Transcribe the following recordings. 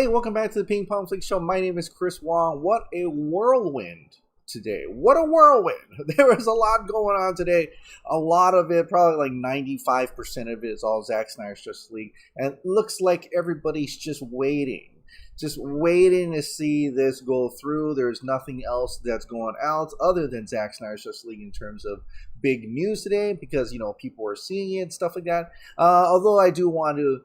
Hey, welcome back to the Ping Pong Flix Show. My name is Chris Wong. What a whirlwind today. What a whirlwind. There was a lot going on today. A lot of it, probably like 95% of it is all Zack Snyder's Justice League. And it looks like everybody's just waiting to see this go through. There's nothing else that's going out other than Zack Snyder's Justice League in terms of big news today because, you know, people are seeing it and stuff like that. Although I do want to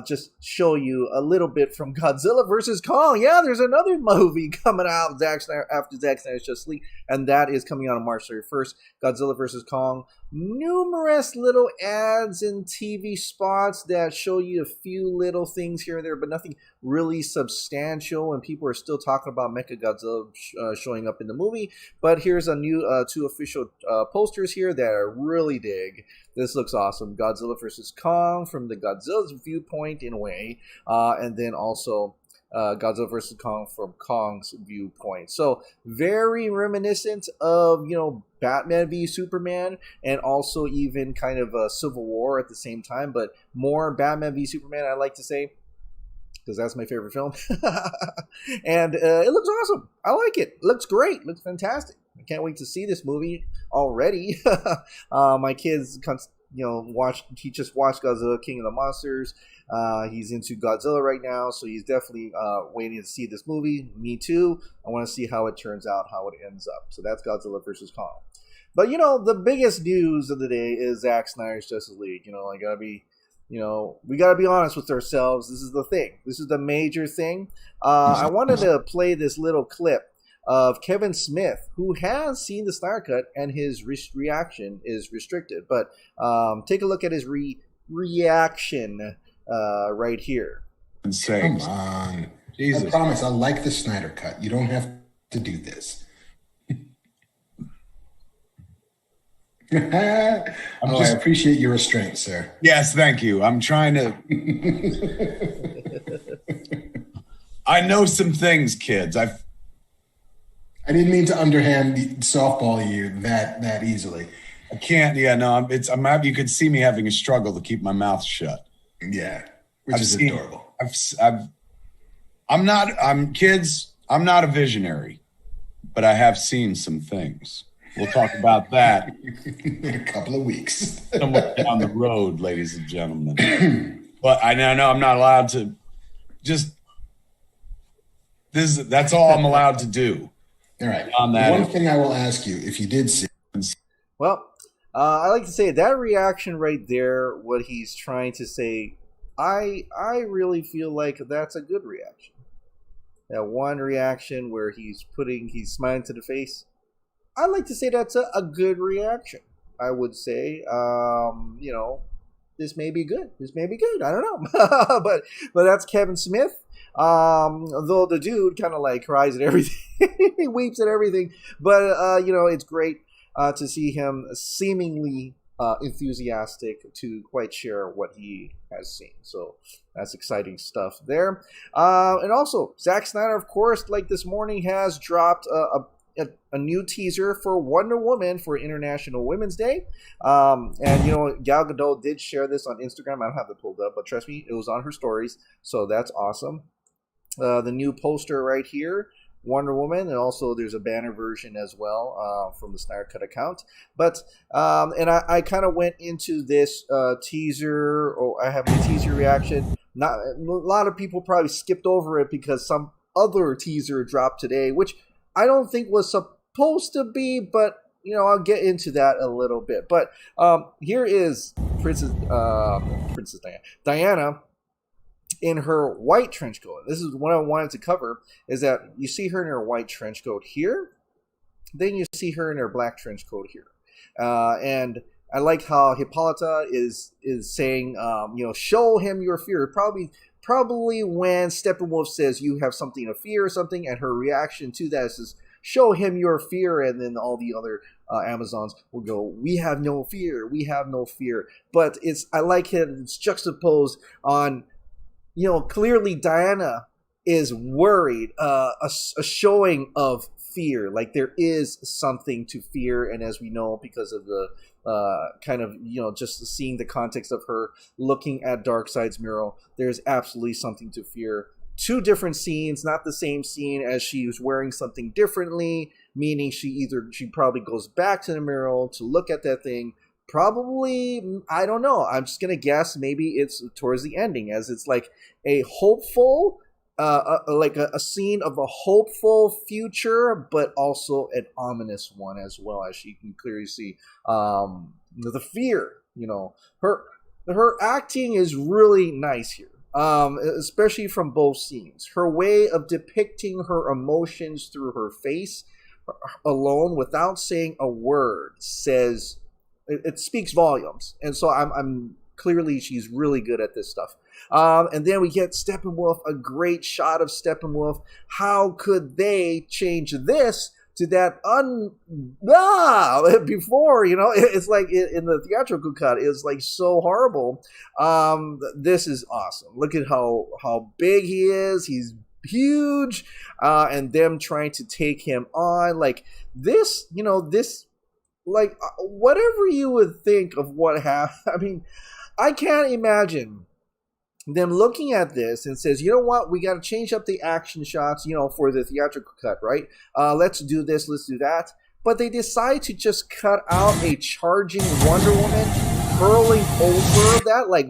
just show you a little bit from Godzilla versus Kong. Yeah, there's another movie coming out after Zack Snyder's Justice League, and that is coming out on March 31st. Godzilla versus Kong. Numerous little ads and TV spots that show you a few little things here and there, but nothing really substantial, and people are still talking about Mechagodzilla showing up in the movie. But here's a new two official posters here that I really dig. This looks awesome. Godzilla versus Kong from the Godzilla's viewpoint in a way, and then also Godzilla versus Kong from Kong's viewpoint. So very reminiscent of, you know, Batman v Superman, and also even kind of a Civil War at the same time, but more Batman v Superman, I like to say, because that's my favorite film. And it looks awesome. I like it. It looks great. It looks fantastic. I can't wait to see this movie already. My kids, you know, he just watched Godzilla King of the Monsters. He's into Godzilla right now, so he's definitely waiting to see this movie. Me too. I want to see how it turns out, how it ends up. So that's Godzilla versus Kong. But, you know, the biggest news of the day is Zack Snyder's Justice League. You know, we gotta be honest with ourselves. This is the thing. This is the major thing. I wanted to play this little clip of Kevin Smith, who has seen the Snyder Cut, and his reaction is restricted. But take a look at his reaction right here. Come on. Jesus. I promise, I like the Snyder Cut. You don't have to do this. I appreciate your restraint, sir. Yes, thank you. I'm trying to... I know some things, kids. I didn't mean to underhand softball you that easily. I can't. Yeah, no. You could see me having a struggle to keep my mouth shut. Yeah, which is adorable. I'm not a visionary, but I have seen some things. We'll talk about that in a couple of weeks. Somewhere down the road, ladies and gentlemen. But I know I'm not allowed to just that's all I'm allowed to do. All right. One thing I will ask you, if you did see. Well, I like to say that reaction right there, what he's trying to say, I really feel like that's a good reaction. That one reaction where he's smiling to the face, I like to say that's a good reaction. I would say, you know, this may be good. This may be good. I don't know. but that's Kevin Smith. Though the dude kind of like cries at everything. He weeps at everything. But, you know, it's great to see him seemingly enthusiastic to quite share what he has seen. So that's exciting stuff there. And also, Zack Snyder, of course, like this morning, has dropped a new teaser for Wonder Woman for International Women's Day. And, you know, Gal Gadot did share this on Instagram. I don't have it pulled up, but trust me, it was on her stories. So that's awesome. The new poster right here, Wonder Woman, and also there's a banner version as well from the Snyder Cut account. But and I kind of went into this teaser, or I have a teaser reaction. Not a lot of people probably skipped over it because some other teaser dropped today, which I don't think was supposed to be, but you know, I'll get into that a little bit. But here is Princess Diana in her white trench coat. This is what I wanted to cover, is that you see her in her white trench coat here, then you see her in her black trench coat here. And I like how Hippolyta is saying, you know, show him your fear. Probably when Steppenwolf says you have something to fear or something, and her reaction to that is show him your fear, and then all the other Amazons will go, we have no fear, we have no fear. But I like it, it's juxtaposed on, you know, clearly Diana is worried, a showing of fear, like there is something to fear. And as we know, because of the kind of, you know, just seeing the context of her looking at Darkseid's mural, there's absolutely something to fear two different scenes, not the same scene, as she was wearing something differently, meaning she probably goes back to the mirror to look at that thing. Probably, I don't know. I'm just going to guess maybe it's towards the ending, as it's like a hopeful, like a scene of a hopeful future, but also an ominous one as well, as you can clearly see the fear. Her acting is really nice here. Especially from both scenes. Her way of depicting her emotions through her face alone without saying a word says it speaks volumes. And so I'm clearly she's really good at this stuff. And then we get Steppenwolf, a great shot of Steppenwolf. How could they change this to that before, it's like in the theatrical cut, it's like so horrible. This is awesome. Look at how big he is. He's huge, and them trying to take him on like this, like whatever you would think of what happened. I mean, I can't imagine them looking at this and says, you know what, we got to change up the action shots, for the theatrical cut, right? Let's do this, let's do that. But they decide to just cut out a charging Wonder Woman hurling over that. Like,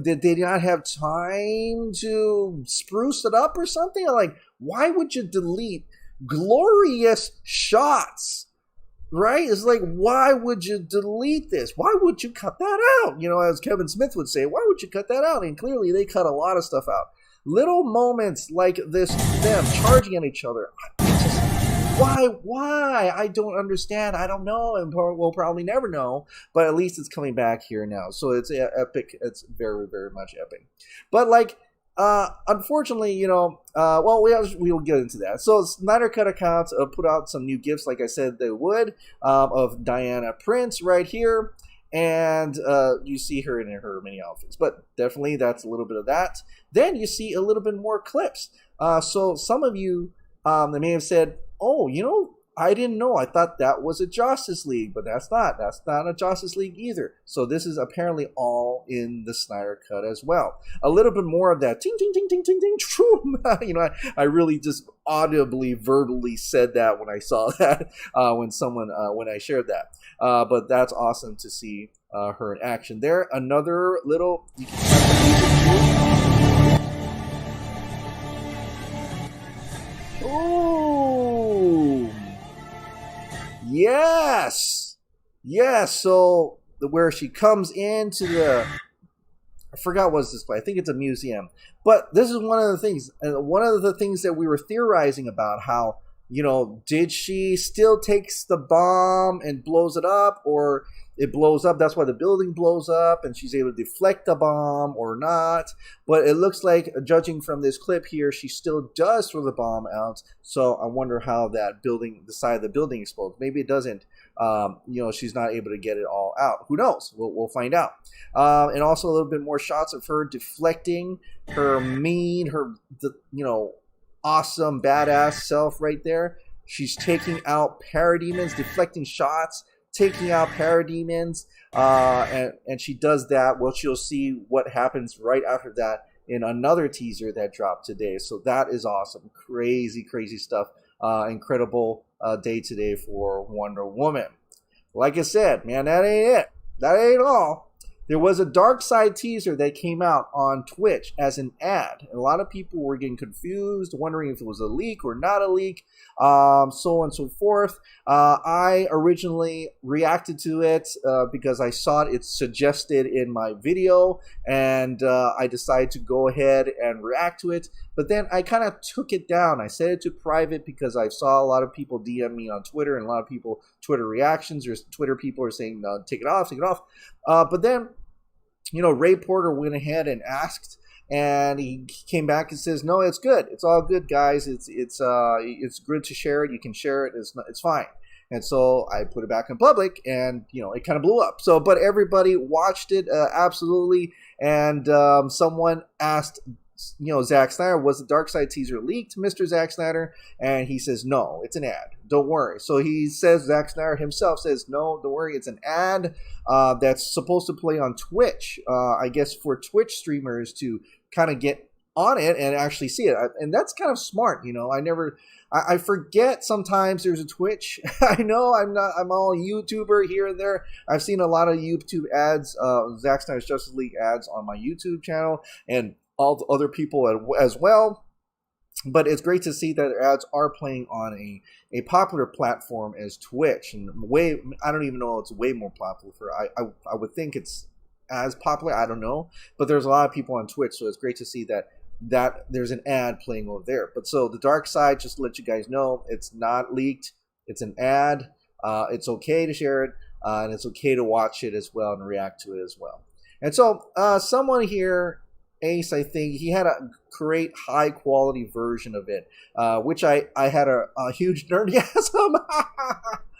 did they not have time to spruce it up or something? Like, why would you delete glorious shots? Right? It's like, why would you delete this? Why would you cut that out? As Kevin Smith would say, why would you cut that out? And clearly they cut a lot of stuff out. Little moments like this, them charging at each other. Why? I don't understand. I don't know. And we'll probably never know. But at least it's coming back here now. So it's epic. It's very, very much epic. But unfortunately, we'll get into that. So Snyder Cut accounts put out some new gifts, like I said they would, of Diana Prince right here. And you see her in her many outfits. But definitely that's a little bit of that. Then you see a little bit more clips. So some of you they may have said, oh, I didn't know. I thought that was a Justice League, but that's not. That's not a Justice League either. So this is apparently all in the Snyder Cut as well. A little bit more of that ting ting ting ting ting ting. I really just audibly, verbally said that when I saw that when I shared that. But that's awesome to see her in action there. Another little. Ooh. Yes. So where she comes into I forgot what's this place. I think it's a museum. But this is one of the things. And one of the things that we were theorizing about, how, did she still takes the bomb and blows it up, or it blows up, that's why the building blows up, and she's able to deflect the bomb or not. But it looks like, judging from this clip here, she still does throw the bomb out. So I wonder how that building, the side of the building explodes. Maybe it doesn't. She's not able to get it all out. Who knows? We'll find out. And also a little bit more shots of her deflecting her awesome, badass self right there. She's taking out parademons, deflecting shots, taking out parademons, and she does that. Well, she'll see what happens right after that in another teaser that dropped today. So that is awesome. Crazy stuff. Incredible day today for Wonder Woman. Like I said, man, that ain't it. That ain't all. There was a Dark Side teaser that came out on Twitch as an ad. And a lot of people were getting confused, wondering if it was a leak or not a leak, so on and so forth. I originally reacted to it because I saw it suggested in my video, and I decided to go ahead and react to it. But then I kind of took it down. I set it to private because I saw a lot of people DM me on Twitter, and a lot of people, Twitter reactions or Twitter people are saying, no, take it off. But then, Ray Porter went ahead and asked, and he came back and says, no, it's good. It's all good, guys. It's good to share it. You can share it. It's fine. And so I put it back in public, and, it kind of blew up. So, but everybody watched it, absolutely. And someone asked, Zack Snyder, was the Dark Side teaser leaked, Mr. Zack Snyder? And he says, no, it's an ad. Don't worry. So he says, Zack Snyder himself says, no, don't worry. It's an ad that's supposed to play on Twitch. I guess for Twitch streamers to kind of get on it and actually see it. And that's kind of smart, you know. I forget sometimes there's a Twitch. I know I'm all YouTuber here and there. I've seen a lot of YouTube ads, Zack Snyder Justice League ads on my YouTube channel and all the other people as well. But it's great to see that their ads are playing on a popular platform as Twitch. And I don't even know, it's way more popular for, I would think it's as popular, I don't know. But there's a lot of people on Twitch, so it's great to see that there's an ad playing over there. But so the dark side, just to let you guys know, it's not leaked. It's an ad. It's okay to share it, and it's okay to watch it as well and react to it as well. And so someone here, Ace, I think, he had a great high quality version of it, which I had a huge nerdgasm.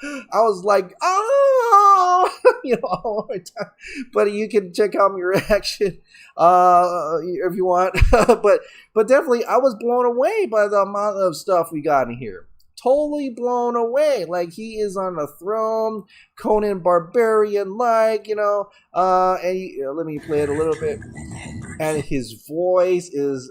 I was like, oh, you know, all the time. But you can check out my reaction if you want. but definitely, I was blown away by the amount of stuff we got in here. Totally blown away. Like, he is on the throne, Conan Barbarian, like, you know. And let me play it a little bit. And his voice is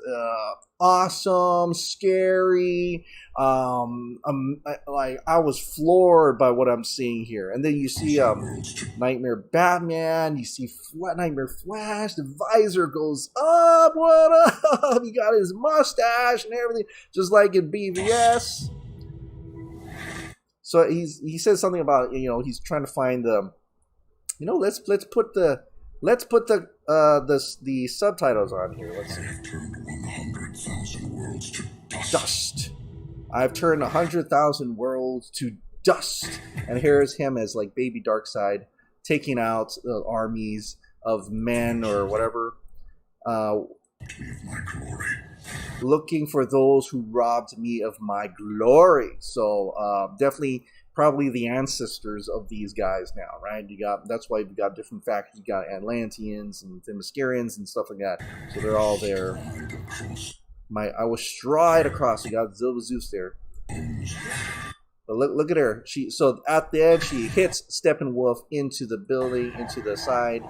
awesome, scary. Like, I was floored by what I'm seeing here. And then you see Nightmare Batman. You see Nightmare Flash. The visor goes up. What up? He got his mustache and everything, just like in BVS. So he says something about, you know, he's trying to find the, you know, let's put the subtitles on here. Let's see. Dust. I've turned 100,000 worlds to dust. And here's him as like baby Darkseid taking out armies of men or whatever. Looking for those who robbed me of my glory. So definitely probably the ancestors of these guys now, right? That's why you got different factions. You got Atlanteans and Themyscirians and stuff like that. So they're all there. I was stride across. You got Zilva Zeus there. But look at her. So at the edge, she hits Steppenwolf into the building, into the side.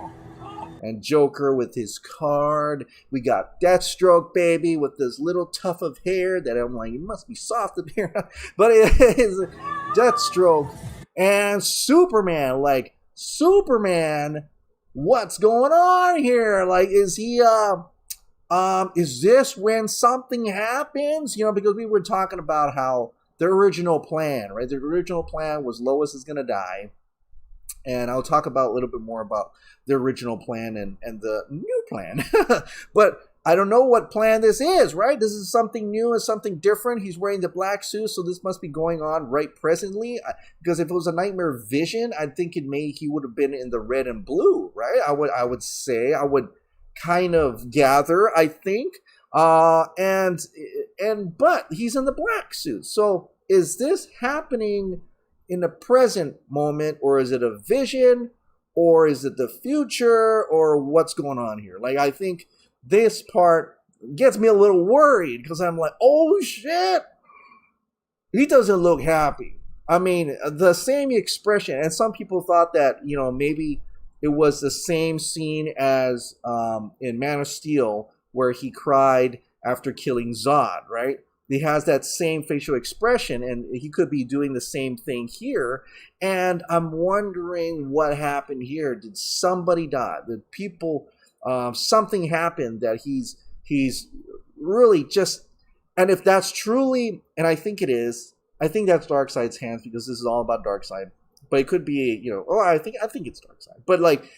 And Joker with his card. We got Deathstroke, baby, with this little tuft of hair that I'm like, it must be soft up here. But it is Deathstroke. And Superman. Like, Superman, what's going on here? Like, is he, is this when something happens? You know, because we were talking about how the original plan, right? The original plan was Lois is going to die. And I'll talk about a little bit more about the original plan and the new plan. But I don't know what plan this is, right? This is something new and something different. He's wearing the black suit, so this must be going on right presently. Because if it was a Nightmare Vision, I think he would have been in the red and blue, right? I would say, I would kind of gather, I think. But he's in the black suit. So is this happening in the present moment, or is it a vision, or is it the future, or what's going on here? Like, I think this part gets me a little worried because I'm like, oh shit, he doesn't look happy. I mean, the same expression, and some people thought that, you know, maybe it was the same scene as in Man of Steel where he cried after killing Zod, right? He has that same facial expression, and he could be doing the same thing here. And I'm wondering what happened here. Did somebody die? Did people, something happened that he's really just, and if that's truly, and I think it is, I think that's Darkseid's hands, because this is all about Darkseid. But it could be, you know, I think it's Darkseid. But like,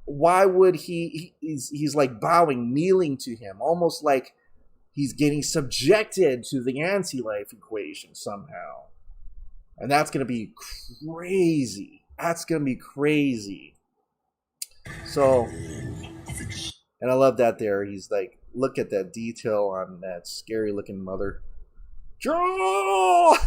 why would he's like bowing, kneeling to him, almost like he's getting subjected to the anti-life equation somehow. And that's going to be crazy. That's going to be crazy. So, and I love that there. He's like, look at that detail on that scary looking mother. Draw!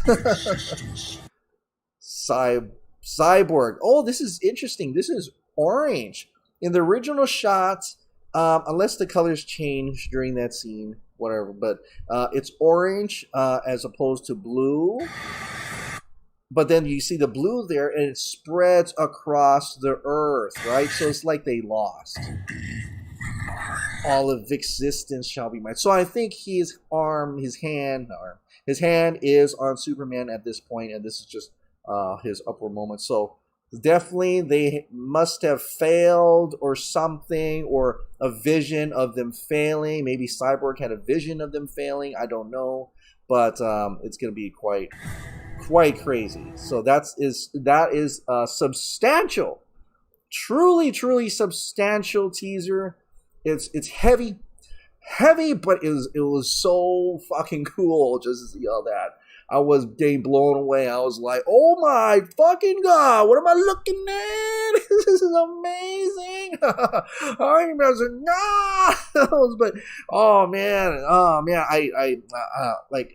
Cyborg. Oh, this is interesting. This is orange. In the original shots, unless the colors change during that scene, whatever, but it's orange as opposed to blue. But then you see the blue there, and it spreads across the earth, right? So it's like they lost. All of existence shall be mine. So I think his hand is on Superman at this point, and this is just his upward moment. So definitely they must have failed or something, or a vision of them failing. Maybe Cyborg had a vision of them failing. I don't know, but it's going to be quite crazy. So that is a substantial, truly substantial teaser. It's heavy, but it was so fucking cool just to see all that. I was blown away. I was like, oh my fucking God, what am I looking at? This is amazing. I was like, no. But oh man, I like,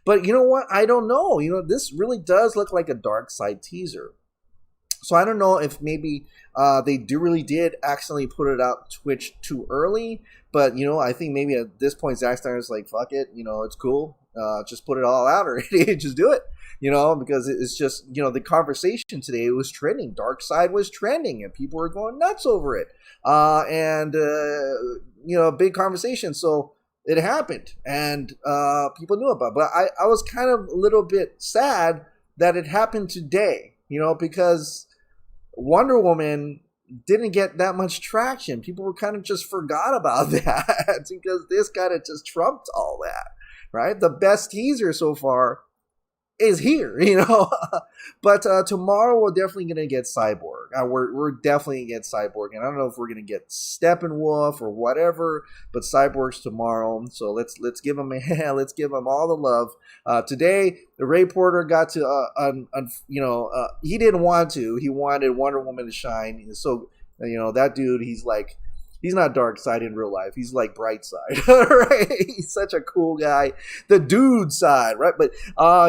but you know what? I don't know. You know, this really does look like a Dark Side teaser. So I don't know if maybe they really did accidentally put it out Twitch too early. But, you know, I think maybe at this point, Zack Snyder's like, fuck it, you know, it's cool. Just put it all out already. Just do it, you know, because it's just, you know, the conversation today was trending. Dark Side was trending and people were going nuts over it. You know, big conversation. So it happened and people knew about it. But I was kind of a little bit sad that it happened today, you know, because Wonder Woman didn't get that much traction. People were kind of just forgot about that because this kind of just trumped all that, right? The best teaser so far is here, you know. But tomorrow we're definitely gonna get Cyborg. We're definitely gonna get Cyborg, and I don't know if we're gonna get Steppenwolf or whatever, but Cyborg's tomorrow. So let's give him let's give him all the love. Today, the Ray Porter got to you know, he didn't want to. He wanted Wonder Woman to shine. So you know, that dude, he's like, he's not Dark Side in real life. He's like Bright Side, right? He's such a cool guy. The dude side, right? But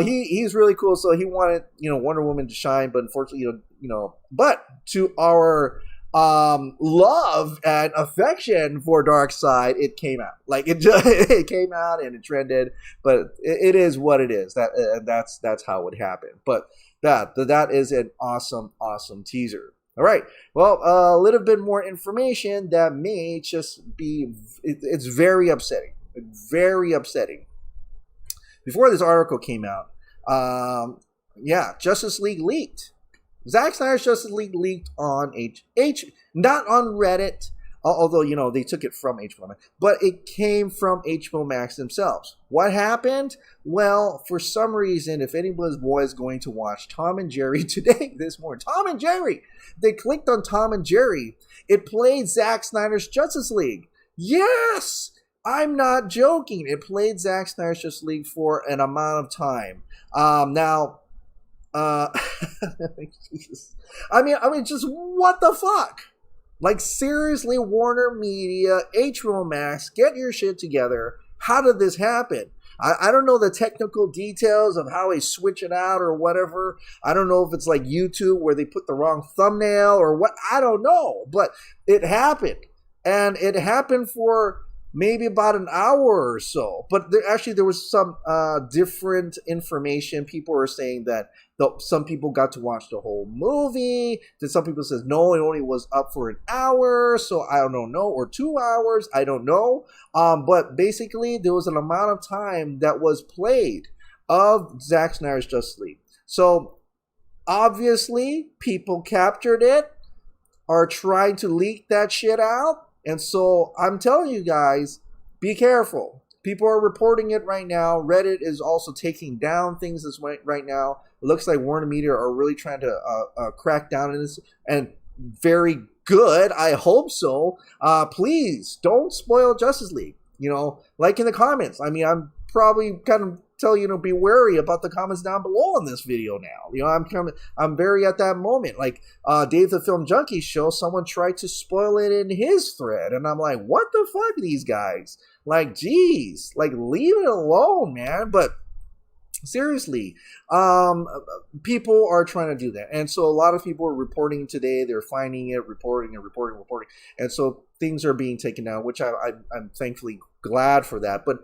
he's really cool. So he wanted, you know, Wonder Woman to shine, but unfortunately, you know, but to our love and affection for Dark Side, it came out. Like it came out and it trended. But it is what it is. That's how it happened. But that is an awesome teaser. All right. Well, a little bit more information that may just be, it's very upsetting. Very upsetting. Before this article came out, Justice League leaked. Zack Snyder's Justice League leaked on not on Reddit, although, you know, they took it from HBO Max, but it came from HBO Max themselves. What happened? Well, for some reason, if anybody's boy is going to watch Tom and Jerry today, this morning, Tom and Jerry, they clicked on Tom and Jerry. It played Zack Snyder's Justice League. Yes! I'm not joking. It played Zack Snyder's Justice League for an amount of time. Jesus. I mean, just what the fuck? Like, seriously, Warner Media, HBO Max, get your shit together. How did this happen? I don't know the technical details of how they switch it out or whatever. I don't know if it's like YouTube where they put the wrong thumbnail or what. I don't know. But it happened. And it happened for maybe about an hour or so. But there was some different information. People were saying that some people got to watch the whole movie. Then some people says no, it only was up for an hour. So I don't know, or 2 hours. I don't know. But basically, there was an amount of time that was played of Zack Snyder's Justice League. So obviously, people captured it, are trying to leak that shit out. And so I'm telling you guys, be careful. People are reporting it right now. Reddit is also taking down things right now. It looks like Warner Media are really trying to crack down on this. And very good. I hope so. Please don't spoil Justice League. You know, like in the comments. I mean, I'm probably kind of telling you to be wary about the comments down below on this video now. You know, I'm very at that moment. Like Dave the Film Junkie show, someone tried to spoil it in his thread. And I'm like, what the fuck, these guys? Like, geez, like, leave it alone, man. But seriously, people are trying to do that. And so a lot of people are reporting today. They're finding it, reporting. And so things are being taken down, which I'm thankfully glad for that. But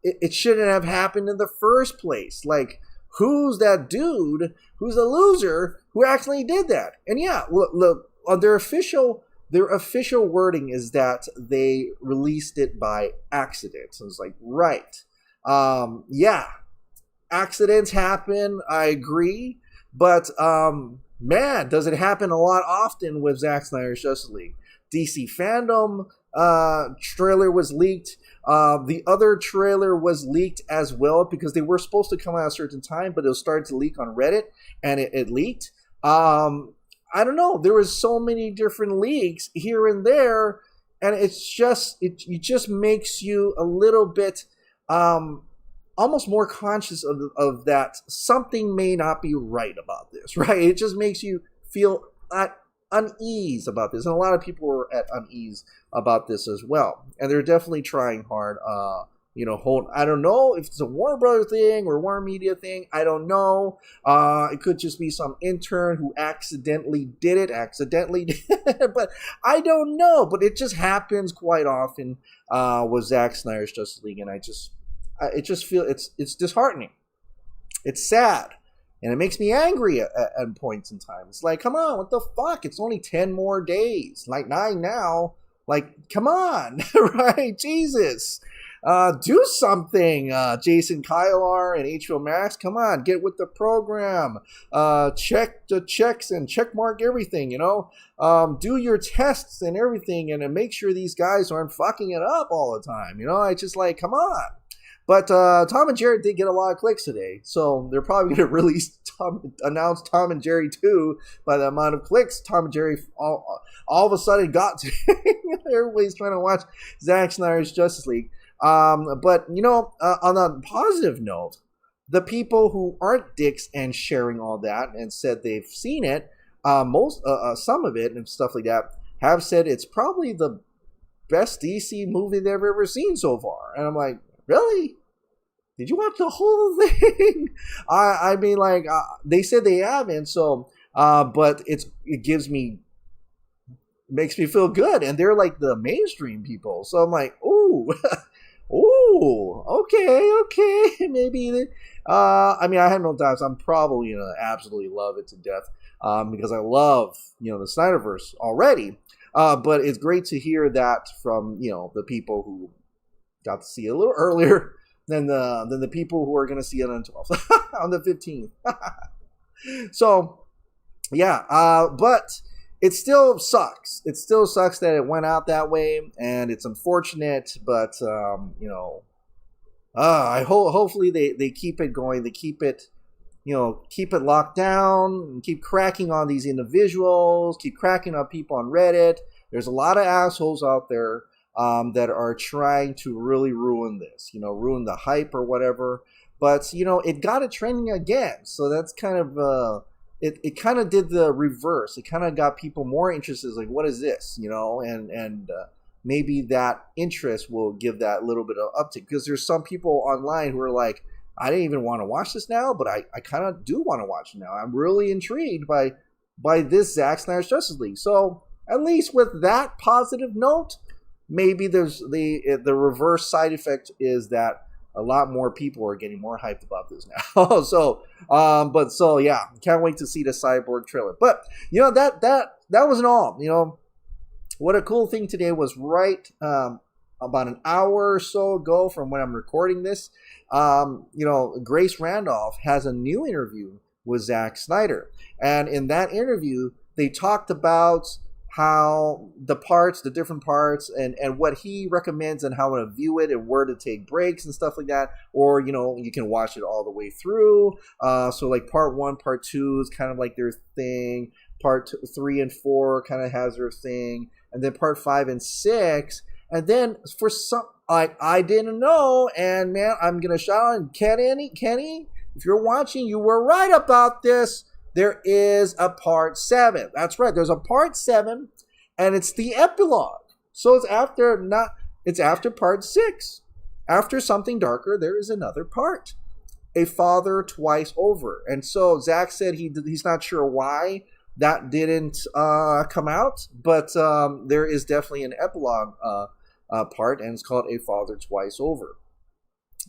it shouldn't have happened in the first place. Like, who's that dude who's a loser who actually did that? And yeah, look, on their official their official wording is that they released it by accident. So it's like, right. Yeah, accidents happen. I agree. But, man, does it happen a lot often with Zack Snyder's Justice League? DC Fandom trailer was leaked. The other trailer was leaked as well because they were supposed to come out at a certain time, but it was starting to leak on Reddit, and it leaked. I don't know. There was so many different leaks here and there, and it just makes you a little bit almost more conscious of that something may not be right about this, right? It just makes you feel at unease about this, and a lot of people are at unease about this as well, and they're definitely trying hard. I don't know if it's a Warner Brothers thing or Warner Media thing. I don't know. It could just be some intern who accidentally did it, but I don't know. But it just happens quite often with Zack Snyder's Justice League, and I just feel it's disheartening. It's sad. And it makes me angry at points in time. It's like, come on, what the fuck? It's only 10 more days. Like 9 now. Like, come on. Right? Jesus. Do something. Jason Kylar and HBO Max. Come on, get with the program. Check the checks and check mark everything, do your tests and everything and make sure these guys aren't fucking it up all the time. I just like, come on. But Tom and Jerry did get a lot of clicks today, so they're probably going to announce Tom and Jerry 2 by the amount of clicks Tom and Jerry all of a sudden got today. Everybody's trying to watch Zack Snyder's Justice League. But on a positive note, the people who aren't dicks and sharing all that and said they've seen it, some of it and stuff like that, have said it's probably the best DC movie they've ever seen so far. And I'm like, really? Did you watch the whole thing? I mean, like, they said they haven't, so, but it makes me feel good, and they're like the mainstream people, so I'm like, ooh, ooh, okay, maybe, I mean, I have no doubts, I'm probably gonna absolutely love it to death, because I love, the Snyderverse already, but it's great to hear that from, the people who got to see it a little earlier than the people who are going to see it on the 12th, on the 15th. So, yeah, but it still sucks. It still sucks that it went out that way, and it's unfortunate, but, hopefully they keep it going. They keep it locked down, and keep cracking on these individuals, keep cracking on people on Reddit. There's a lot of assholes out there that are trying to really ruin this, ruin the hype or whatever. But, it got it trending again. So that's kind of, it kind of did the reverse. It kind of got people more interested. Like, what is this? And maybe that interest will give that little bit of uptick. Because there's some people online who are like, I didn't even want to watch this now, but I kind of do want to watch it now. I'm really intrigued by this Zack Snyder's Justice League. So at least with that positive note, maybe there's the reverse side effect is that a lot more people are getting more hyped about this now. So yeah, can't wait to see the Cyborg trailer. But that wasn't all. What a cool thing today was right about an hour or so ago from when I'm recording this. Grace Randolph has a new interview with Zack Snyder, and in that interview they talked about how the different parts and what he recommends and how to view it and where to take breaks and stuff like that. Or, you can watch it all the way through. So like part 1, part 2 is kind of like their thing. Part 3 and 4 kind of has their thing. And then part 5 and 6. And then for some, I didn't know. And man, I'm going to shout out Kenny, if you're watching, you were right about this. There is a part 7. That's right. There's a part 7, and it's the epilogue. So it's after part 6. After Something Darker, there is another part. A Father Twice Over. And so Zack said he's not sure why that didn't come out, but there is definitely an epilogue part, and it's called A Father Twice Over.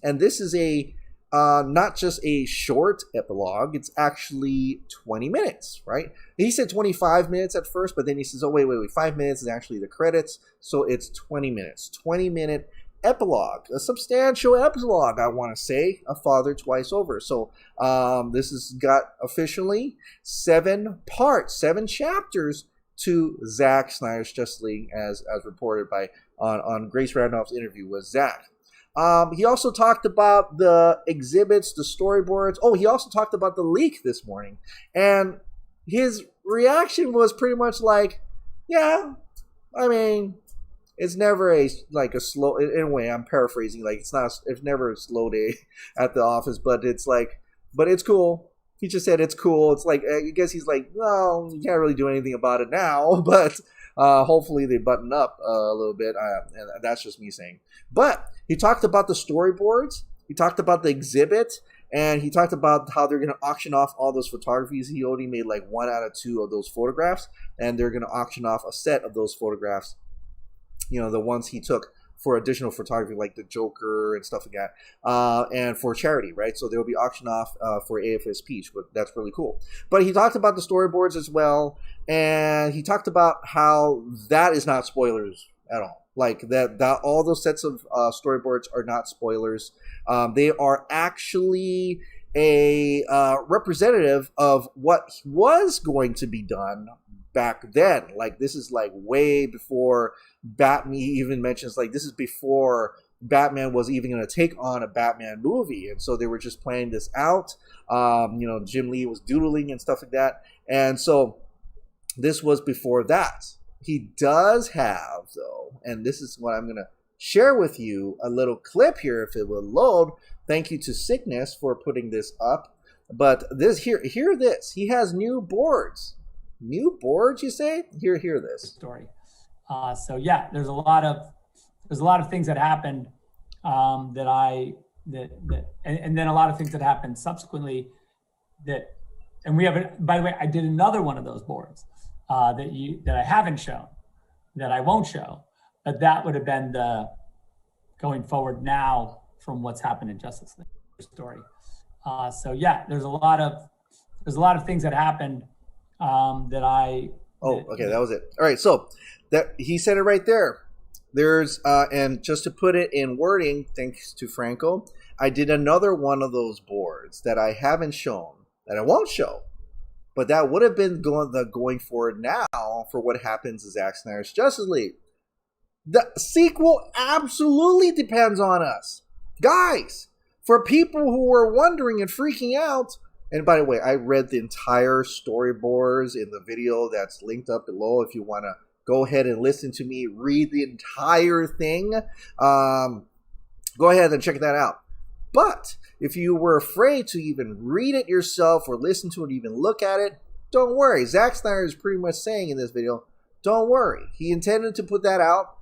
And this is a not just a short epilogue. It's actually 20 minutes, right? He said 25 minutes at first, but then he says, oh, wait, 5 minutes is actually the credits. So it's 20 minutes, 20-minute epilogue, a substantial epilogue, I want to say, A Father Twice Over. So this has got officially 7 parts, 7 chapters to Zack Snyder's Justice League, as reported by on Grace Randolph's interview with Zack. He also talked about the exhibits, the storyboards. Oh, he also talked about the leak this morning, and his reaction was pretty much like, yeah, I mean, it's never a slow, in a way, I'm paraphrasing, like it's never a slow day at the office, but it's cool. He just said it's cool. It's like, I guess he's like, well, you can't really do anything about it now, but hopefully they button up a little bit, and that's just me saying. But he talked about the storyboards, he talked about the exhibit, and he talked about how they're going to auction off all those photographies. He only made like 1 out of 2 of those photographs, and they're going to auction off a set of those photographs, the ones he took for additional photography, like the Joker and stuff like that, and for charity, right? So they'll be auctioned off for AFSP, but that's really cool. But he talked about the storyboards as well, and he talked about how that is not spoilers at all. Like that all those sets of storyboards are not spoilers. They are actually a representative of what was going to be done back then. Like, this is like way before Batman. He even mentions, like, this is before Batman was even going to take on a Batman movie, and so they were just playing this out. Jim Lee was doodling and stuff like that, and so this was before that. He does have, though, and this is what I'm going to share with you, a little clip here, if it will load. Thank you to Sickness for putting this up. But this hear this. He has new boards. New boards, you say? Hear this story. So yeah, there's a lot of things that happened and then a lot of things that happened subsequently and we have. By the way, I did another one of those boards that I haven't shown, that I won't show, but that would have been the going forward now from what's happened in Justice League story. So yeah, there's a lot of things that happened that was it. All right, so that he said it right there. There's and just to put it in wording, thanks to Franco, I did another one of those boards that I haven't shown, that I won't show, but that would have been going forward now for what happens in Zack Snyder's Justice League. The sequel absolutely depends on us, guys. For people who were wondering and freaking out. And by the way, I read the entire storyboards in the video that's linked up below. If you want to go ahead and listen to me read the entire thing, go ahead and check that out. But if you were afraid to even read it yourself or listen to it, even look at it, don't worry. Zack Snyder is pretty much saying in this video, don't worry. He intended to put that out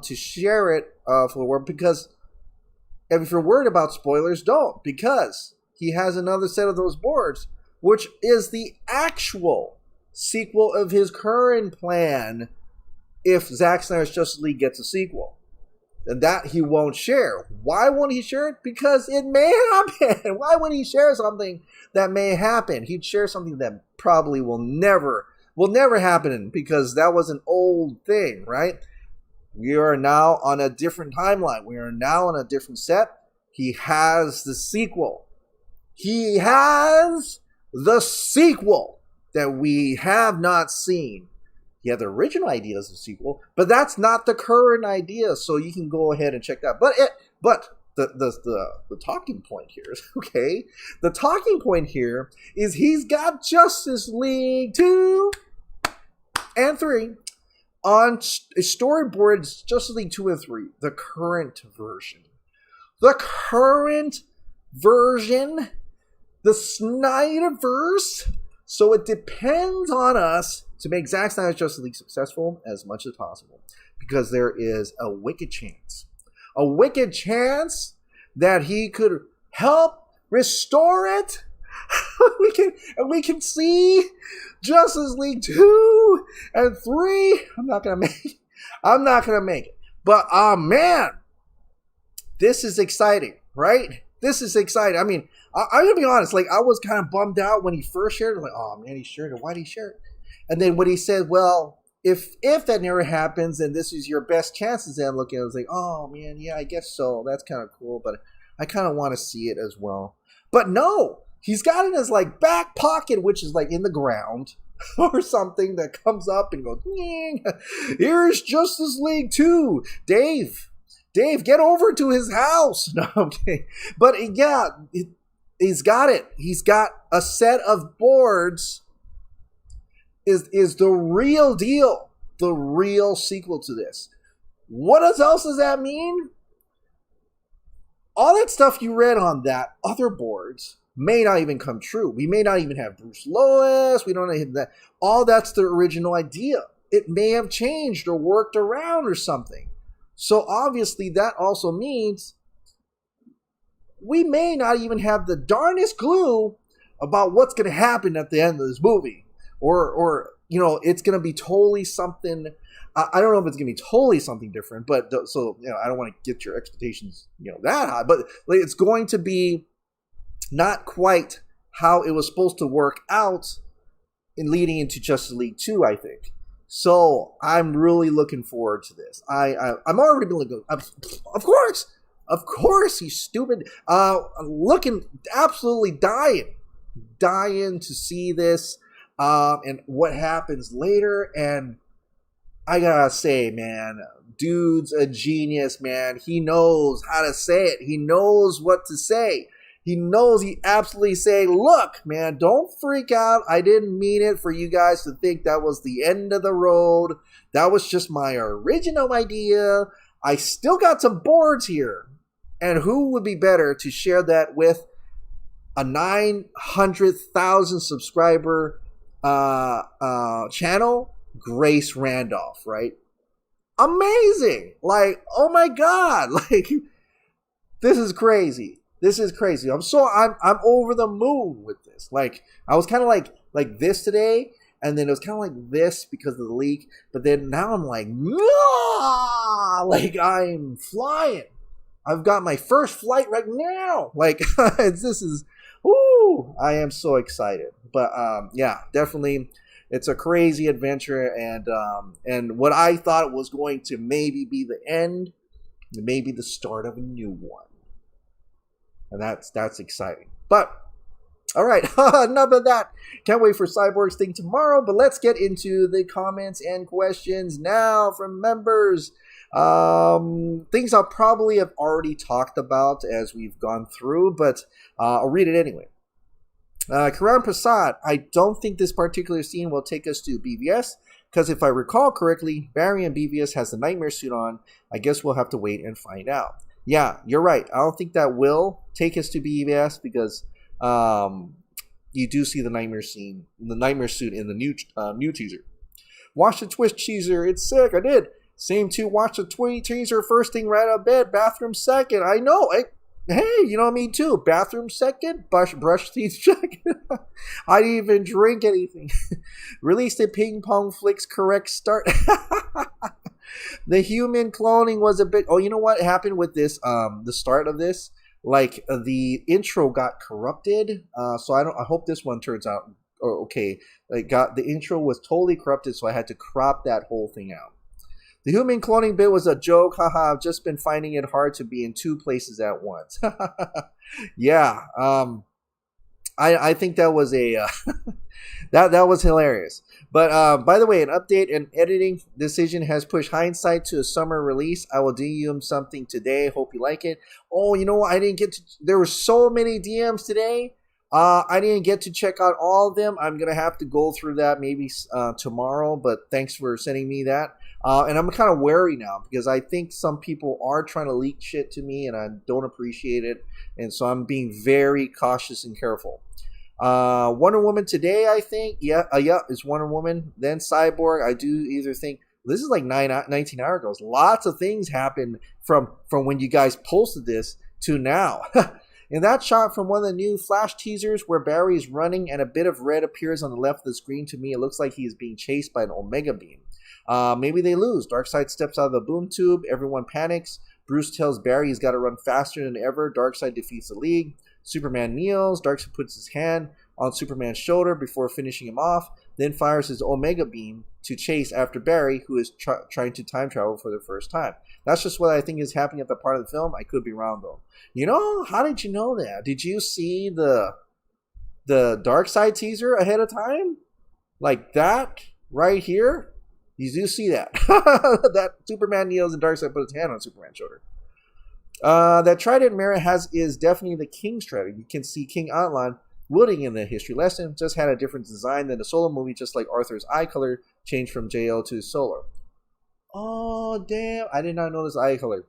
to share it for the world, because if you're worried about spoilers, don't, because he has another set of those boards, which is the actual sequel of his current plan if Zack Snyder's Justice League gets a sequel. And that he won't share. Why won't he share it? Because it may happen. Why would he share something that may happen? He'd share something that probably will never happen, because that was an old thing, right? We are now on a different timeline. We are now on a different set. He has the sequel. He has the sequel that we have not seen. He had the original idea as a sequel, but that's not the current idea. So you can go ahead and check that. But the talking point here is, okay, the talking point here is he's got Justice League 2 and 3 on storyboards. Justice League 2 and 3, the current version. The current version, the Snyderverse. So it depends on us to make Zack Snyder's Justice League successful as much as possible, because there is a wicked chance that he could help restore it. we can see Justice League 2 and 3. I'm not gonna make it. But man, this is exciting, right? This is exciting. I mean, I'm gonna be honest. Like, I was kind of bummed out when he first shared it. Like, oh man, he shared it. Why did he share it? And then when he said, well, if that never happens, then this is your best chances. Then looking, I was like, oh man, yeah, I guess so. That's kind of cool, but I kind of want to see it as well. But no, he's got it in his like back pocket, which is like in the ground or something that comes up and goes, here's Justice League 2. Dave, get over to his house. No, okay. But yeah, he's got it. He's got a set of boards. Is the real deal, the real sequel to this. What else does that mean? All that stuff you read on that other boards may not even come true. We may not even have Bruce Lois. We don't have that. All that's the original idea. It may have changed or worked around or something. So obviously that also means we may not even have the darnest clue about what's going to happen at the end of this movie. Or it's going to be totally something. I don't know if it's going to be totally something different, but so, I don't want to get your expectations, that high, but like, it's going to be not quite how it was supposed to work out in leading into Justice League 2, I think. So I'm really looking forward to this. I'm already been looking. Of course, he's stupid. Looking absolutely dying to see this. And what happens later. And I gotta say, man, dude's a genius, man. He knows how to say it. He knows what to say. He absolutely say, look, man, don't freak out. I didn't mean it for you guys to think that was the end of the road. That was just my original idea. I still got some boards here. And who would be better to share that with a 900,000 subscriber channel? Grace Randolph, right? Amazing. Like, oh my God. Like, this is crazy. I'm over the moon with this. Like, I was kind of like this today, and then it was kind of like this because of the leak, but then now I'm like, like I'm flying. I've got my first flight right now. Like, this is, woo, I am so excited. But yeah, definitely, it's a crazy adventure, and what I thought was going to maybe be the end, maybe the start of a new one, and that's exciting. But all right, enough of that. Can't wait for Cyborg's thing tomorrow. But let's get into the comments and questions now from members. Things I'll probably have already talked about as we've gone through, but I'll read it anyway. Karan Prasad, I don't think this particular scene will take us to BVS, because if I recall correctly, Barry and BVS has the nightmare suit on. I guess we'll have to wait and find out. Yeah, you're right. I don't think that will take us to BVS, because you do see the nightmare suit in the new teaser. Watch the Twitch teaser. It's sick. I did. Same too. Watch the teaser first thing right out of bed. Bathroom second. I know. Hey, you know me too. Bathroom second, brush teeth second. I didn't even drink anything. Released a Ping Pong Flix correct start. The human cloning was a bit. Oh, you know what happened with this? The start of this, like the intro got corrupted. So I hope this one turns out okay. The intro was totally corrupted, so I had to crop that whole thing out. The human cloning bit was a joke. Haha, I've just been finding it hard to be in two places at once. Yeah. I think that was a that was hilarious. But by the way, an update and editing decision has pushed Hindsight to a summer release. I will DM something today. Hope you like it. Oh, you know what? I didn't get to. There were so many DMs today. I didn't get to check out all of them. I'm gonna have to go through that maybe tomorrow. But thanks for sending me that. And I'm kind of wary now because I think some people are trying to leak shit to me, and I don't appreciate it. And so I'm being very cautious and careful. Wonder Woman today, I think. Yeah, it's Wonder Woman. Then Cyborg. I do either think this is like 19 hours ago. Lots of things happened from when you guys posted this to now. In that shot from one of the new Flash teasers where Barry is running and a bit of red appears on the left of the screen, to me it looks like he is being chased by an Omega beam. Maybe they lose. Darkseid steps out of the boom tube. Everyone panics. Bruce tells Barry he's got to run faster than ever. Darkseid defeats the League. Superman kneels. Darkseid puts his hand on Superman's shoulder before finishing him off, then fires his Omega Beam to chase after Barry, who is trying to time travel for the first time. That's just what I think is happening at the part of the film. I could be wrong, though. You know, how did you know that? Did you see the Darkseid teaser ahead of time? Like that right here? You do see that. That Superman kneels and Darkseid puts his hand on Superman's shoulder. That Trident Mera is definitely the King strategy. You can see King Atlan wielding in the history lesson, just had a different design than the Solo movie, just like Arthur's eye color changed from JL to Solar. Oh, damn. I did not know this eye color.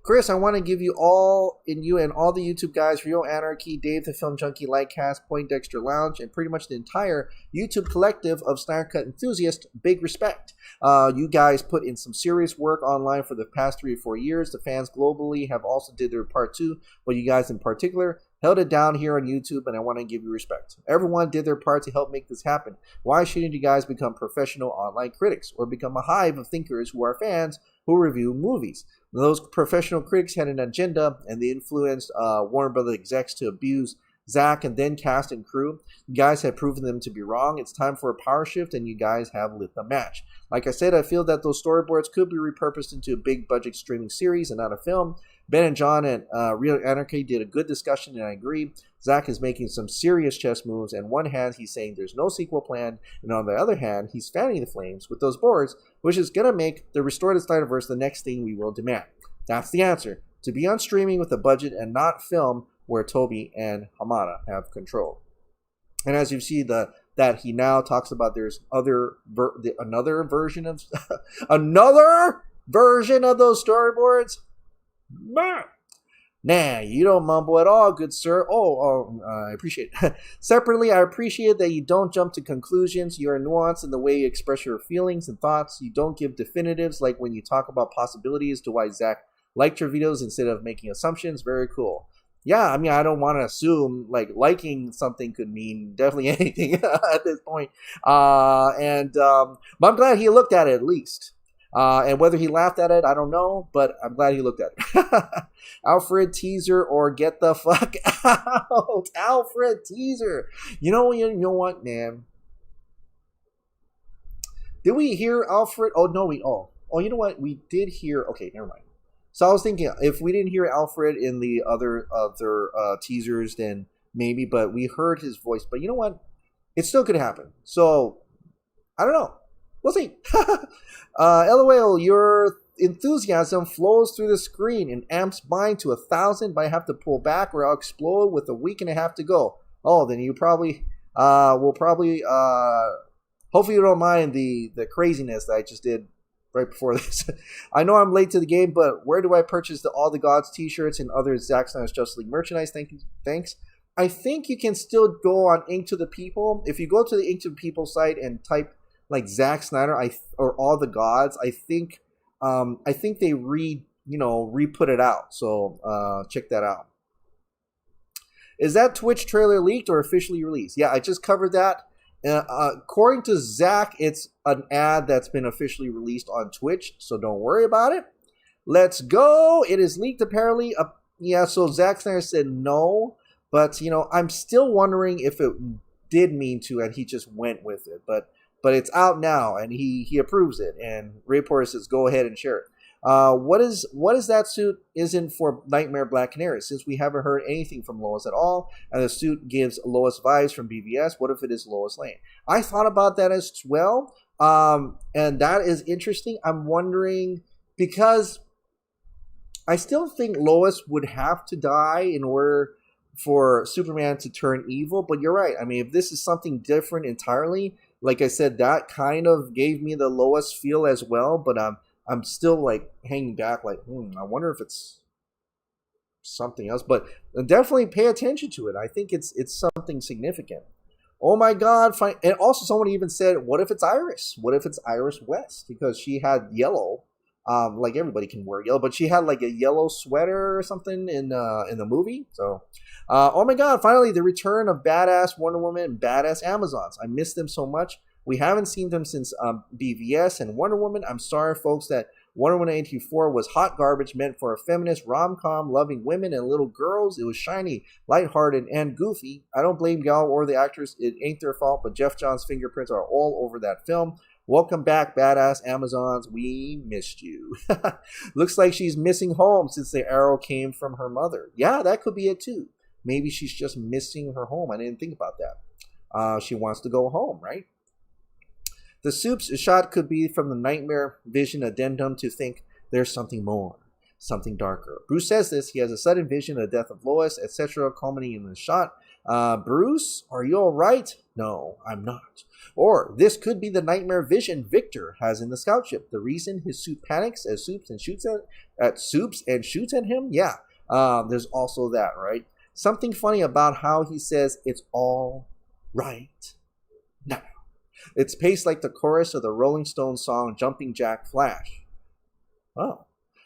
Chris, I want to give you and all the YouTube guys, Real Anarchy, Dave the Film Junkie, Lightcast, Poindexter Lounge, and pretty much the entire YouTube collective of Snyder Cut enthusiasts, big respect. You guys put in some serious work online for the past 3 or 4 years. The fans globally have also did their part too, but you guys in particular held it down here on YouTube, and I want to give you respect. Everyone did their part to help make this happen. Why shouldn't you guys become professional online critics or become a hive of thinkers who are fans who review movies? Those professional critics had an agenda, and they influenced Warner Brothers execs to abuse Zack and then cast and crew. You guys have proven them to be wrong. It's time for a power shift, and you guys have lit the match. Like I said, I feel that those storyboards could be repurposed into a big budget streaming series and not a film. Ben and John at Real Anarchy did a good discussion, and I agree. Zack is making some serious chess moves. On one hand, he's saying there's no sequel planned, and on the other hand, he's fanning the flames with those boards, which is going to make the restored Snyderverse the next thing we will demand. That's the answer. To be on streaming with a budget and not film where Toby and Hamada have control. And as you see, that he now talks about there's another version of another version of those storyboards. Nah, you don't mumble at all, good sir. I appreciate it. Separately, I appreciate that you don't jump to conclusions. You're nuanced in the way you express your feelings and thoughts. You don't give definitives, like when you talk about possibilities to why Zack liked your videos instead of making assumptions. Very cool. Yeah, I mean, I don't want to assume liking something could mean definitely anything at this point. But I'm glad he looked at it at least. And whether he laughed at it, I don't know, but I'm glad he looked at it. Alfred teaser or get the fuck out. Alfred teaser. You know what, man? Did we hear Alfred? Oh, no, you know what? We did hear. Okay, never mind. So I was thinking, if we didn't hear Alfred in the other teasers, then maybe, but we heard his voice. But you know what? It still could happen. So, I don't know. We'll see. LOL, your enthusiasm flows through the screen and amps mine to 1,000, but I have to pull back or I'll explode with a week and a half to go. Oh, then you probably will probably, hopefully you don't mind the craziness that I just did right before this. I know I'm late to the game, but where do I purchase the All the Gods t-shirts and other Zack Snyder's Justice League merchandise? Thanks. I think you can still go on Ink to the People. If you go to the Ink to the People site and type like Zack Snyder or All the Gods, I think they re-put it out. So check that out. Is that Twitch trailer leaked or officially released? Yeah, I just covered that. According to Zack, it's an ad that's been officially released on Twitch, so don't worry about it. Let's go. It is leaked apparently. So Zack Snyder said no, but I'm still wondering if it did mean to, and he just went with it. But it's out now, and he approves it. And Ray Porter says, "Go ahead and share it." What is that suit isn't for Nightmare Black Canary, since we haven't heard anything from Lois at all, and the suit gives Lois vibes from BVS. What if it is Lois Lane? I thought about that as well, and that is interesting. I'm wondering, because I still think Lois would have to die in order for Superman to turn evil, but you're right. I mean, if this is something different entirely, like I said, that kind of gave me the Lois feel as well, but I'm still hanging back, I wonder if it's something else. But definitely pay attention to it. I think it's something significant. Oh my God! And also, someone even said, "What if it's Iris? What if it's Iris West? Because she had yellow, like everybody can wear yellow, but she had a yellow sweater or something in the movie." So, oh my God! Finally, the return of badass Wonder Woman and badass Amazons. I miss them so much. We haven't seen them since BVS and Wonder Woman. I'm sorry, folks, that Wonder Woman 84 was hot garbage meant for a feminist rom-com loving women and little girls. It was shiny, lighthearted, and goofy. I don't blame Gal or the actors. It ain't their fault, but Jeff Johns' fingerprints are all over that film. Welcome back, badass Amazons. We missed you. Looks like she's missing home since the arrow came from her mother. Yeah, that could be it too. Maybe she's just missing her home. I didn't think about that. She wants to go home, right? The Soups shot could be from the nightmare vision addendum to think there's something more, something darker. Bruce says this. He has a sudden vision of the death of Lois, etc., culminating in the shot. Bruce, are you all right? No, I'm not. Or this could be the nightmare vision Victor has in the scout ship. The reason his suit panics as Soups and shoots at him? Yeah, there's also that, right? Something funny about how he says it's all right now. It's paced like the chorus of the Rolling Stones song Jumping Jack Flash. Oh.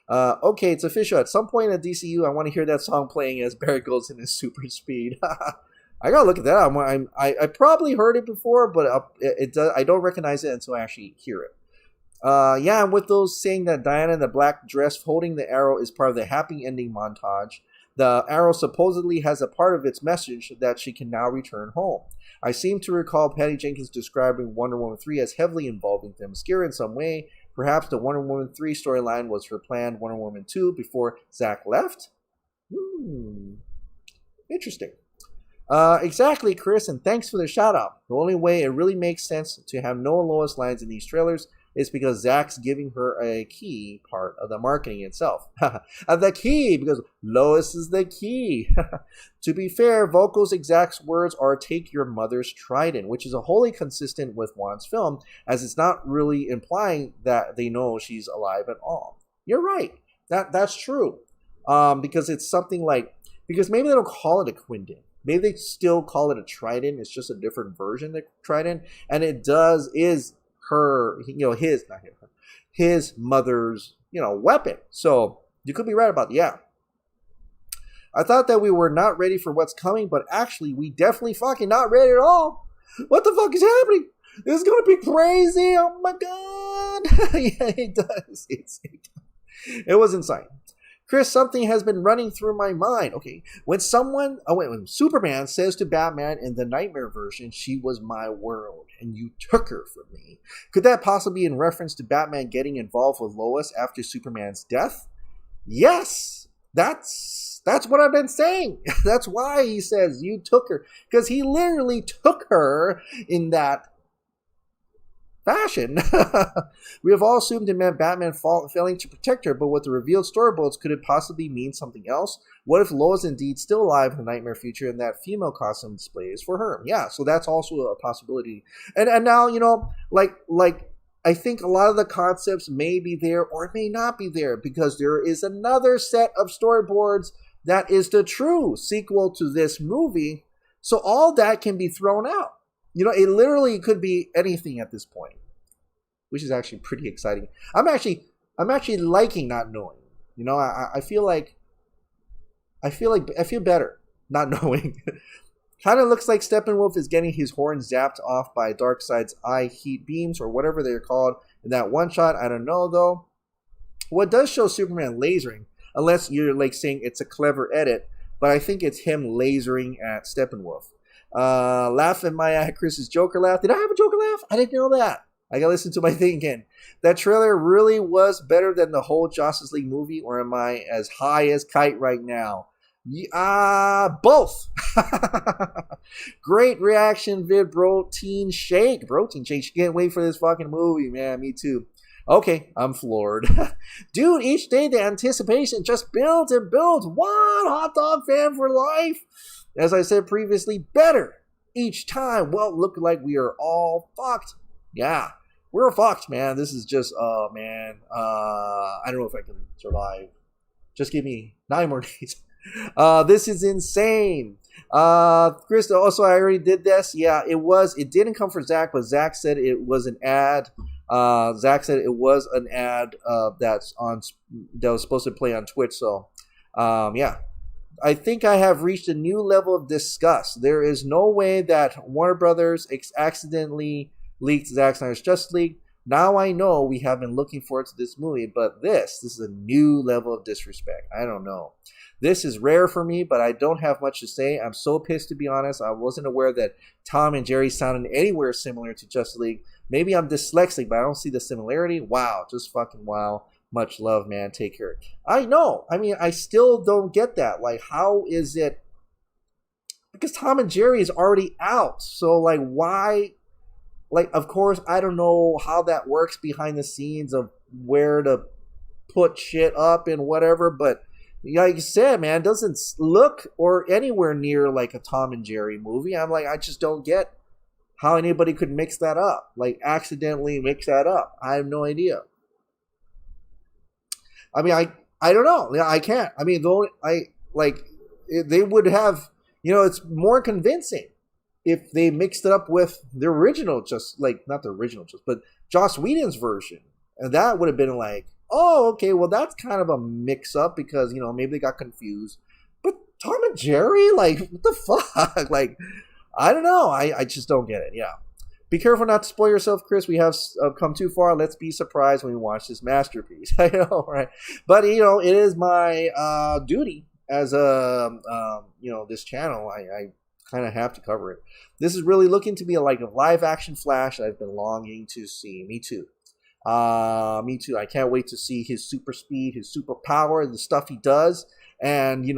Okay, it's official. At some point in the DCU, I want to hear that song playing as Barry goes in his super speed. I gotta look at that. I probably heard it before, but I don't recognize it until I actually hear it. Yeah, and with those saying that Diana in the black dress holding the arrow is part of the happy ending montage, the arrow supposedly has a part of its message that she can now return home. I seem to recall Patty Jenkins describing Wonder Woman 3 as heavily involving Themyscira in some way. Perhaps the Wonder Woman 3 storyline was her planned Wonder Woman 2 before Zack left? Interesting. Exactly, Chris, and thanks for the shout-out. The only way it really makes sense to have no Lois lines in these trailers is because Zack's giving her a key part of the marketing itself. The key, because Lois is the key. To be fair, Voko's exact words are take your mother's trident, which is wholly consistent with Wan's film, as it's not really implying that they know she's alive at all. You're right. That's true. Because it's something like, because maybe they don't call it a Quindin. Maybe they still call it a trident. It's just a different version of trident. And it is her, his mother's, weapon. So you could be right about that. Yeah. I thought that we were not ready for what's coming, but actually we definitely fucking not ready at all. What the fuck is happening? This is going to be crazy. Oh my God. Yeah, it does. It was insane. Chris, something has been running through my mind. Okay, when Superman says to Batman in the Nightmare version, she was my world, and you took her from me. Could that possibly be in reference to Batman getting involved with Lois after Superman's death? Yes, that's what I've been saying. That's why he says you took her, because he literally took her in that fashion. We have all assumed it meant Batman failing to protect her, but with the revealed storyboards, could it possibly mean something else? What if Lois indeed still alive in the nightmare future and that female costume display is for her? Yeah, so that's also a possibility. And now, like I think a lot of the concepts may be there or it may not be there, because there is another set of storyboards that is the true sequel to this movie. So all that can be thrown out. It literally could be anything at this point, which is actually pretty exciting. I'm actually liking not knowing. I feel better not knowing. Kind of looks like Steppenwolf is getting his horn zapped off by Darkseid's eye heat beams or whatever they're called in that one shot. I don't know though. What does show Superman lasering, unless you're like saying it's a clever edit, but I think it's him lasering at Steppenwolf. Laugh at my Chris's Joker laugh. Did I have a Joker laugh? I didn't know that. I gotta listen to my thing again. That trailer really was better than the whole Justice League movie, or am I as high as kite right now? Both. Great reaction vid, bro. Teen Shake. Can't wait for this fucking movie, man. Me too. Okay, I'm floored. Dude, each day the anticipation just builds and builds. What? Hot dog fan for life? As I said previously, better each time. Well, look like we are all fucked. Yeah, we're fucked, man. This is just, man. I don't know if I can survive. Just give me 9 more days. This is insane. Chris, also, I already did this. Yeah, it didn't come from Zack, but Zack said it was an ad. Zack said it was an ad that was supposed to play on Twitch. So, yeah. I think I have reached a new level of disgust. There is no way that Warner Brothers accidentally leaked Zack Snyder's Justice League. Now I know we have been looking forward to this movie, but this is a new level of disrespect. I don't know. This is rare for me, but I don't have much to say. I'm so pissed, to be honest. I wasn't aware that Tom and Jerry sounded anywhere similar to Justice League. Maybe I'm dyslexic, but I don't see the similarity. Wow, just fucking wow. Much love, man. Take care. I know. I mean, I still don't get that. Like, how is it? Because Tom and Jerry is already out. So, like, why? Like, of course, I don't know how that works behind the scenes of where to put shit up and whatever. But like you said, man, it doesn't look or anywhere near like a Tom and Jerry movie. I'm like, I just don't get how anybody could mix that up. Like, accidentally mix that up. I have no idea. I mean, I don't know. Yeah, I can't. I mean, they would have, it's more convincing if they mixed it up with the original, not the original, but Joss Whedon's version. And that would have been like, oh, okay, well, that's kind of a mix up because, maybe they got confused. But Tom and Jerry, like, what the fuck? Like, I don't know. I just don't get it. Yeah. Be careful not to spoil yourself, Chris. We have come too far. Let's be surprised when we watch this masterpiece. I know, right? But, it is my duty as this channel. I kind of have to cover it. This is really looking to be a live action Flash I've been longing to see. Me too. Me too. I can't wait to see his super speed, his super power, the stuff he does. And,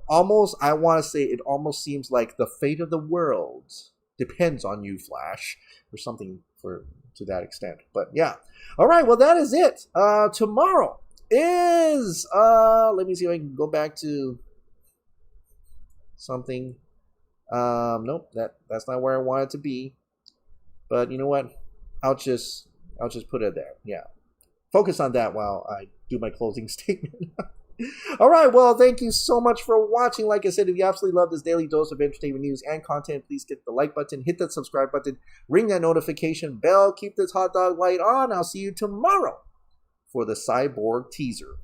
almost, I want to say it almost seems like the fate of the world depends on you, Flash, or something to that extent. But yeah. All right. Well, that is it. Tomorrow is, let me see if I can go back to something. Nope, that's not where I want it to be. But you know what? I'll just put it there. Yeah. Focus on that while I do my closing statement. All right. Well, thank you so much for watching. Like I said, if you absolutely love this daily dose of entertainment news and content, please hit the like button, hit that subscribe button, ring that notification bell, keep this hot dog light on. I'll see you tomorrow for the Cyborg teaser.